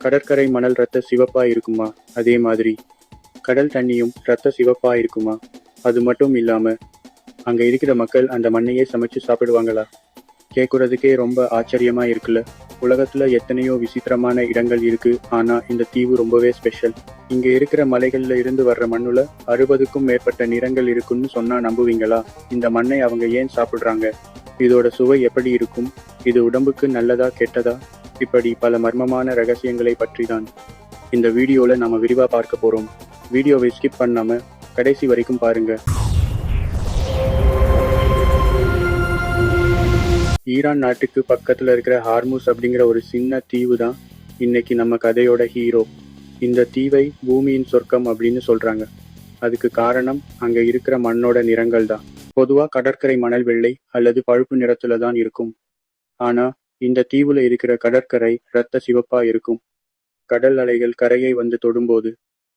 கடற்கரை மணல் ரத்த சிவப்பா இருக்குமா? அதே மாதிரி கடல் தண்ணியும் ரத்த சிவப்பா இருக்குமா? அது மட்டும் இல்லாம அங்க இருக்கிற மக்கள் அந்த மண்ணையே சமைச்சு சாப்பிடுவாங்களா? கேட்கறதுக்கே ரொம்ப ஆச்சரியமா இருக்குல்ல. உலகத்துல எத்தனையோ விசித்திரமான இடங்கள் இருக்கு, ஆனா இந்த தீவு ரொம்பவே ஸ்பெஷல். இங்க இருக்கிற மலைகள்ல இருந்து வர்ற மண்ணுல 60க்கும் மேற்பட்ட நிறங்கள் இருக்குன்னு சொன்னா நம்புவீங்களா? இந்த மண்ணை அவங்க ஏன் சாப்பிடுறாங்க? இதோட சுவை எப்படி இருக்கும்? இது உடம்புக்கு நல்லதா கெட்டதா? இப்படி பல மர்மமான ரகசியங்களை பற்றி தான் இந்த வீடியோல நாம விரிவா பார்க்க போறோம். வீடியோவை ஸ்கிப் பண்ணாம கடைசி வரைக்கும் பாருங்க. ஈரான் நாட்டுக்கு பக்கத்துல இருக்கிற ஹார்முஸ் அப்படிங்கிற ஒரு சின்ன தீவு தான் இன்னைக்கு நம்ம கதையோட ஹீரோ. இந்த தீவை பூமியின் சொர்க்கம் அப்படின்னு சொல்றாங்க. அதுக்கு காரணம் அங்க இருக்கிற மண்ணோட நிறங்கள் தான். பொதுவா கடற்கரை மணல் வெள்ளை அல்லது பழுப்பு நிறத்துல தான் இருக்கும். ஆனா இந்த தீவுல இருக்கிற கடற்கரை ரத்த சிவப்பா இருக்கும். கடல் அலைகள் கரையை வந்து தொடும்போது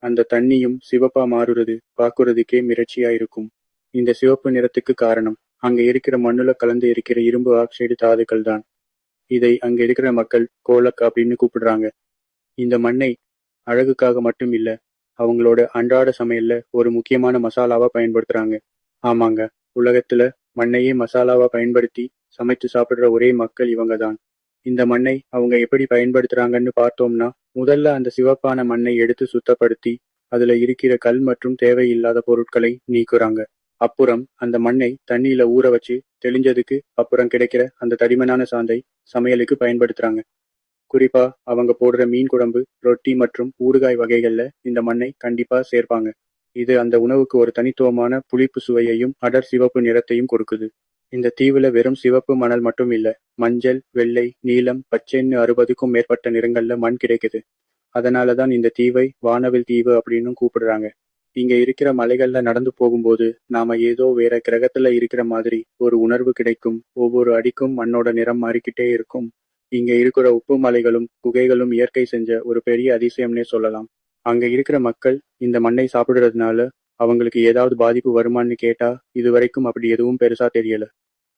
அந்த தண்ணியும் சிவப்பா மாறுறது பார்க்கறதுக்கே மிரட்சியா இருக்கும். இந்த சிவப்பு நிறத்துக்கு காரணம் அங்க இருக்கிற மண்ணுல கலந்து இருக்கிற இரும்பு ஆக்சைடு தாதுக்கள் தான். இதை அங்க இருக்கிற மக்கள் கோலக் அப்படின்னு கூப்பிடுறாங்க. இந்த மண்ணை அழகுக்காக மட்டும் இல்ல, அவங்களோட அன்றாட சமையல்ல ஒரு முக்கியமான மசாலாவா பயன்படுத்துறாங்க. ஆமாங்க, உலகத்துல மண்ணையே மசாலாவா பயன்படுத்தி சமைச்சு சாப்பிடுற ஒரே மக்கள் இவங்க தான். இந்த மண்ணை அவங்க எப்படி பயன்படுத்துறாங்கன்னு பார்த்தோம்னா, முதல்ல அந்த சிவப்பான மண்ணை எடுத்து சுத்தப்படுத்தி அதுல இருக்கிற கல் மற்றும் தேவையில்லாத பொருட்களை நீக்குறாங்க. அப்புறம் அந்த மண்ணை தண்ணியில ஊற வச்சு தெளிஞ்சதுக்கு அப்புறம் கிடைக்கிற அந்த தடிமனான சாந்தை சமையலுக்கு பயன்படுத்துறாங்க. குறிப்பா அவங்க போடுற மீன் குழம்பு, ரொட்டி மற்றும் ஊறுகாய் வகைகள்ல இந்த மண்ணை கண்டிப்பா சேர்ப்பாங்க. இது அந்த உணவுக்கு ஒரு தனித்துவமான புளிப்பு சுவையையும் அடர் சிவப்பு நிறத்தையும் கொடுக்குது. இந்த தீவுல வெறும் சிவப்பு மணல் மட்டும் இல்ல, மஞ்சள், வெள்ளை, நீலம், பச்சைன்னு 60க்கும் மேற்பட்ட நிறங்கள்ல மண் கிடைக்குது. அதனாலதான் இந்த தீவை வானவில் தீவு அப்படின்னு கூப்பிடுறாங்க. இங்க இருக்கிற மலைகள்ல நடந்து போகும்போது நாம ஏதோ வேற கிரகத்துல இருக்கிற மாதிரி ஒரு உணர்வு கிடைக்கும். ஒவ்வொரு அடிக்கும் மண்ணோட நிறம் மாறிக்கிட்டே இருக்கும். இங்க இருக்கிற உப்பு மலைகளும் குகைகளும் இயற்கை செஞ்ச ஒரு பெரிய அதிசயம்னே சொல்லலாம். அங்க இருக்கிற மக்கள் இந்த மண்ணை சாப்பிடுறதுனால அவங்களுக்கு ஏதாவது பாதிப்பு வருமான்னு கேட்டா இது வரைக்கும் அப்படி எதுவும் பெருசா தெரியல.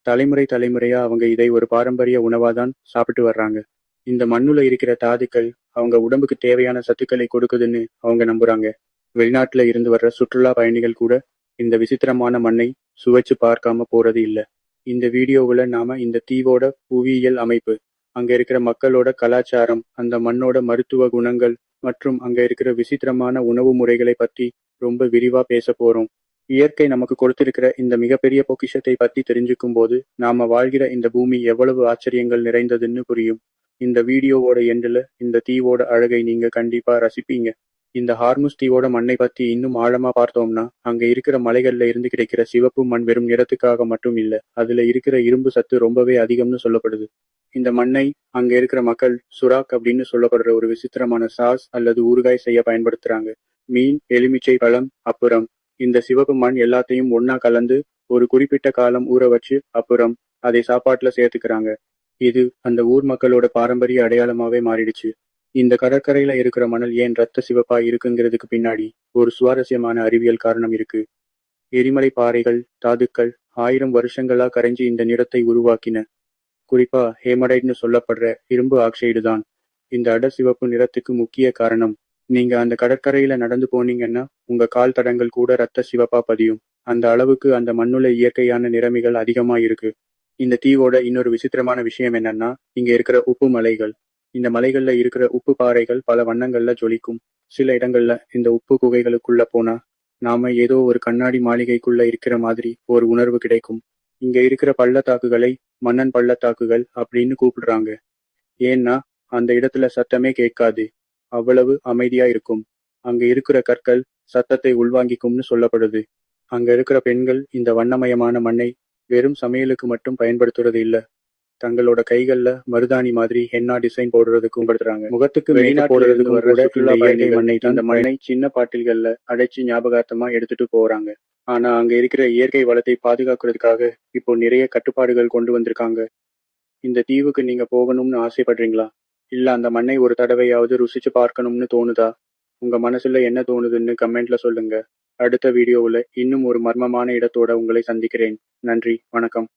தலைமுறை தலைமுறையா அவங்க இதை ஒரு பாரம்பரிய உணவாதான் சாப்பிட்டு வர்றாங்க. இந்த மண்ணுல இருக்கிற தாதுக்கள் அவங்க உடம்புக்கு தேவையான சத்துக்களை கொடுக்குதுன்னு அவங்க நம்புறாங்க. வெளிநாட்டுல இருந்து வர்ற சுற்றுலா பயணிகள் கூட இந்த விசித்திரமான மண்ணை சுவைச்சு பார்க்காம போறது இல்ல. இந்த வீடியோவுல நாம இந்த தீவோட புவியியல் அமைப்பு, அங்க இருக்கிற மக்களோட கலாச்சாரம், அந்த மண்ணோட மருத்துவ குணங்கள் மற்றும் அங்க இருக்கிற விசித்திரமான உணவு முறைகளை பத்தி ரொம்ப விரிவா பேச போறோம். இயற்கை நமக்கு கொடுத்திருக்கிற இந்த மிகப்பெரிய பொக்கிஷத்தை பத்தி தெரிஞ்சுக்கும் போது நாம வாழ்கிற இந்த பூமி எவ்வளவு ஆச்சரியங்கள் நிறைந்ததுன்னு புரியும். இந்த வீடியோவோட எண்டுல இந்த தீவோட அழகை நீங்க கண்டிப்பா ரசிப்பீங்க. இந்த ஹார்முஸ் தீவோட மண்ணை பத்தி இன்னும் ஆழமா பார்த்தோம்னா, அங்க இருக்கிற மலைகள்ல இருந்து கிடைக்கிற சிவப்பு மண் வெறும் நிறத்துக்காக மட்டும் இல்ல, அதுல இருக்கிற இரும்பு சத்து ரொம்பவே அதிகம்னு சொல்லப்படுது. இந்த மண்ணை அங்க இருக்கிற மக்கள் சுராக் அப்படின்னு சொல்லப்படுற ஒரு விசித்திரமான சாஸ் அல்லது ஊறுகாய் செய்ய பயன்படுத்துறாங்க. மீன், எலுமிச்சை பழம், அப்புறம் இந்த சிவப்பு மண் எல்லாத்தையும் ஒன்னா கலந்து ஒரு குறிப்பிட்ட காலம் ஊற வச்சு அப்புறம் அதை சாப்பாட்டுல சேர்த்துக்கிறாங்க. இது அந்த ஊர் மக்களோட பாரம்பரிய அடையாளமாவே மாறிடுச்சு. இந்த கடற்கரையில இருக்கிற மணல் ஏன் ரத்த சிவப்பா இருக்குங்கிறதுக்கு பின்னாடி ஒரு சுவாரஸ்யமான அறிவியல் காரணம் இருக்கு. எரிமலை பாறைகள், தாதுக்கள் 1000 வருஷங்களா கரைஞ்சி இந்த நிறத்தை உருவாக்கின. குறிப்பா ஹேமடைட்னு சொல்லப்படுற இரும்பு ஆக்சைடு தான் இந்த அடர் சிவப்பு நிறத்துக்கு முக்கிய காரணம். நீங்க அந்த கடற்கரையில நடந்து போனீங்கன்னா உங்க கால் தடங்கள் கூட ரத்த சிவப்பா பதியும். அந்த அளவுக்கு அந்த மண்ணுல இயற்கையான நிறமிகள் அதிகமா இருக்கு. இந்த தீவோட இன்னொரு விசித்திரமான விஷயம் என்னன்னா, இங்க இருக்கிற உப்பு மலைகள். இந்த மலைகள்ல இருக்கிற உப்பு பாறைகள் பல வண்ணங்கள்ல ஜொலிக்கும். சில இடங்கள்ல இந்த உப்பு குகைகளுக்குள்ள போனா நாம ஏதோ ஒரு கண்ணாடி மாளிகைக்குள்ள இருக்கிற மாதிரி ஒரு உணர்வு கிடைக்கும். இங்க இருக்கிற பள்ளத்தாக்குகளை மன்னன் பள்ளத்தாக்குகள் அப்படின்னு கூப்பிடுறாங்க. ஏன்னா அந்த இடத்துல சத்தமே கேட்காது, அவ்வளவு அமைதியா இருக்கும். அங்க இருக்கிற கற்கள் சத்தத்தை உள்வாங்கிக்கும்னு சொல்லப்படுது. அங்க இருக்கிற பெண்கள் இந்த வண்ணமயமான மண்ணை வெறும் சமையலுக்கு மட்டும் பயன்படுத்துறது இல்ல, தங்களோட கைகள்ல மருதாணி மாதிரி ஹென்னா டிசைன் போடுறதுக்கும் படுத்துறாங்க. முகத்துக்கு வெளிநாட்டு போடுறதுக்கு வர்ற சுற்றுலா பயணிகள் மண்ணை இந்த மண்ணை சின்ன பாட்டில்கள்ல அடைச்சு ஞாபகார்த்தமா எடுத்துட்டு போறாங்க. ஆனா அங்க இருக்கிற இயற்கை வளத்தை பாதுகாக்கிறதுக்காக இப்போ நிறைய கட்டுப்பாடுகள் கொண்டு வந்திருக்காங்க. இந்த தீவுக்கு நீங்க போகணும்னு ஆசைப்படுறீங்களா? இல்ல அந்த மண்ணை ஒரு தடவையாவது ருசிச்சு பார்க்கணும்னு தோணுதா? உங்க மனசுல என்ன தோணுதுன்னு கமெண்ட்ல சொல்லுங்க. அடுத்த வீடியோவுல இன்னும் ஒரு மர்மமான இடத்தோட உங்களை சந்திக்கிறேன். நன்றி, வணக்கம்.